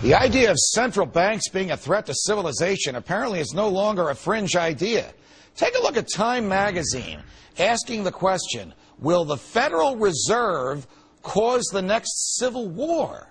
The idea of central banks being a threat to civilization apparently is no longer a fringe idea. Take a look at Time magazine, asking the question, will the Federal Reserve cause the next civil war?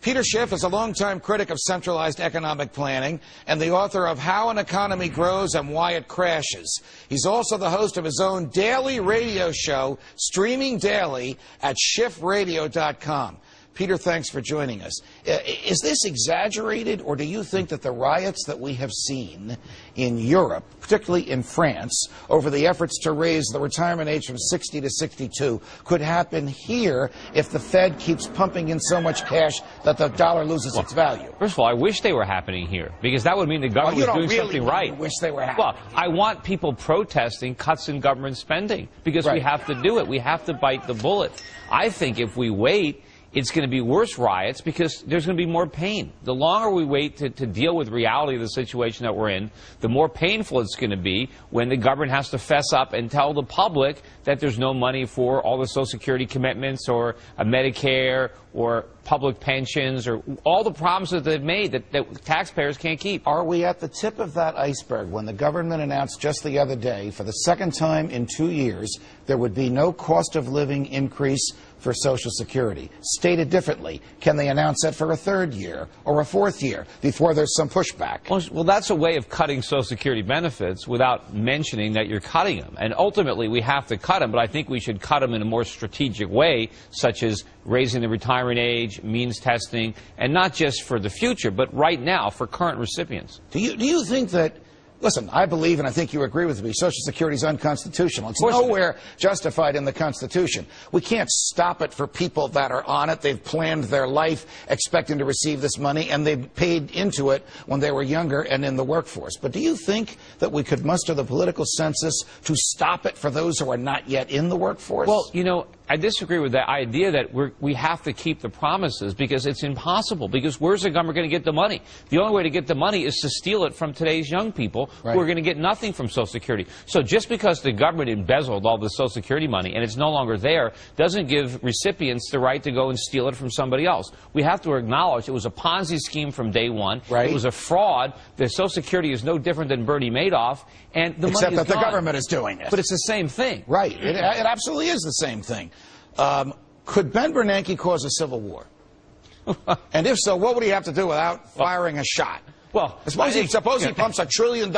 Peter Schiff is a longtime critic of centralized economic planning and the author of How an Economy Grows and Why It Crashes. He's also the host of his own daily radio show, streaming daily at schiffradio.com. Peter, thanks for joining us. Is this exaggerated, or do you think that the riots that we have seen in Europe, particularly in France, over the efforts to raise the retirement age from 60 to 62, could happen here if the Fed keeps pumping in so much cash that the dollar loses its value? First of all, I wish they were happening here, because that would mean the government was doing something right. You wish they were happening. Well, I want people protesting cuts in government spending, because we have to do it. We have to bite the bullet. I think if we wait, it's going to be worse riots because there's going to be more pain. The longer we wait to deal with reality of the situation that we're in, the more painful it's going to be when the government has to fess up and tell the public that there's no money for all the Social Security commitments or a Medicare or public pensions or all the promises that they've made that taxpayers can't keep. Are we at the tip of that iceberg when the government announced just the other day, for the second time in 2 years, there would be no cost of living increase for Social Security? Stated differently, can they announce that for a third year or a fourth year before there's some pushback? Well, that's a way of cutting Social Security benefits without mentioning that you're cutting them. And ultimately, we have to cut them, but I think we should cut them in a more strategic way, such as raising the retirement age, means testing, and not just for the future, but right now for current recipients. Do you think that, listen, I believe, and I think you agree with me, Social Security is unconstitutional. It's nowhere justified in the Constitution. We can't stop it for people that are on it. They've planned their life expecting to receive this money, and they've paid into it when they were younger and in the workforce. But do you think that we could muster the political census to stop it for those who are not yet in the workforce? Well, you know, I disagree with that idea that we have to keep the promises, because it's impossible. Because where's the government going to get the money? The only way to get the money is to steal it from today's young people who are going to get nothing from Social Security. So just because the government embezzled all the Social Security money and it's no longer there doesn't give recipients the right to go and steal it from somebody else. We have to acknowledge it was a Ponzi scheme from day one. It was a fraud. The Social Security is no different than Bernie Madoff. And the Except money that is the gone. government is doing it. But it's the same thing. Right. It absolutely is the same thing. Could Ben Bernanke cause a civil war? And if so, what would he have to do without firing a shot? Well, suppose he pumps $1 trillion into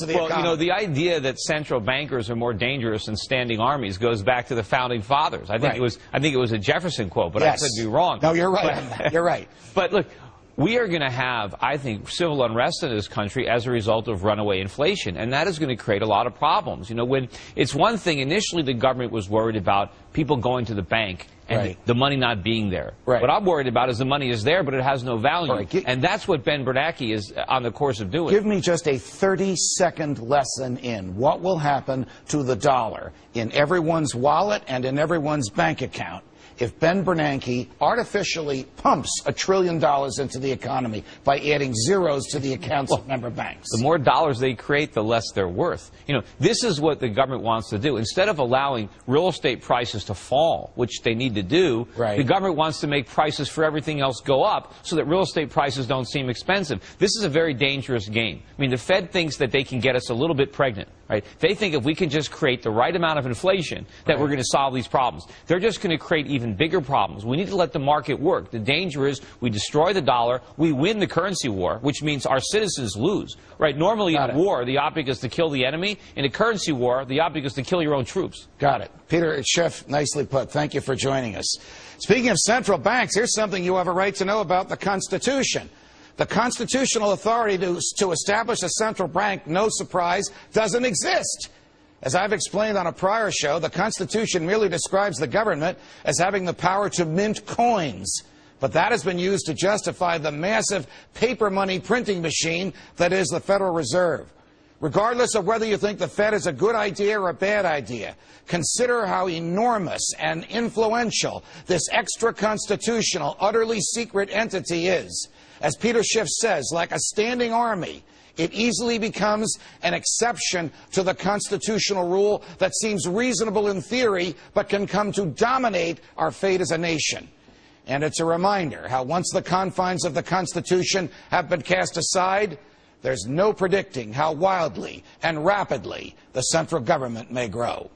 the economy. Well, you know, the idea that central bankers are more dangerous than standing armies goes back to the founding fathers. I think it was a Jefferson quote, but I could be wrong. No, you're right. You're right. But look, we are going to have, I think, civil unrest in this country as a result of runaway inflation, and that is going to create a lot of problems. You know, when it's one thing, initially the government was worried about people going to the bank and the money not being there. What I'm worried about is the money is there, but it has no value. And that's what Ben Bernanke is on the course of doing. Give me just a 30-second lesson in what will happen to the dollar in everyone's wallet and in everyone's bank account if Ben Bernanke artificially pumps $1 trillion into the economy by adding zeros to the accounts of member banks. The more dollars they create, the less they're worth. You know, this is what the government wants to do. Instead of allowing real estate prices to fall, which they need to do, the government wants to make prices for everything else go up so that real estate prices don't seem expensive. This is a very dangerous game. I mean, the Fed thinks that they can get us a little bit pregnant. They think if we can just create the right amount of inflation that we're going to solve these problems. They're just going to create even bigger problems. We need to let the market work. The danger is we destroy the dollar, we win the currency war, which means our citizens lose. Normally in a war, the object is to kill the enemy. In a currency war, the object is to kill your own troops. Got it. Peter Schiff, nicely put. Thank you for joining us. Speaking of central banks, here's something you have a right to know about the Constitution. The constitutional authority to establish a central bank, no surprise, doesn't exist. As I've explained on a prior show, the Constitution merely describes the government as having the power to mint coins. But that has been used to justify the massive paper money printing machine that is the Federal Reserve. Regardless of whether you think the Fed is a good idea or a bad idea, consider how enormous and influential this extra-constitutional, utterly secret entity is. As Peter Schiff says, like a standing army, it easily becomes an exception to the constitutional rule that seems reasonable in theory, but can come to dominate our fate as a nation. And it's a reminder how once the confines of the Constitution have been cast aside, there's no predicting how wildly and rapidly the central government may grow.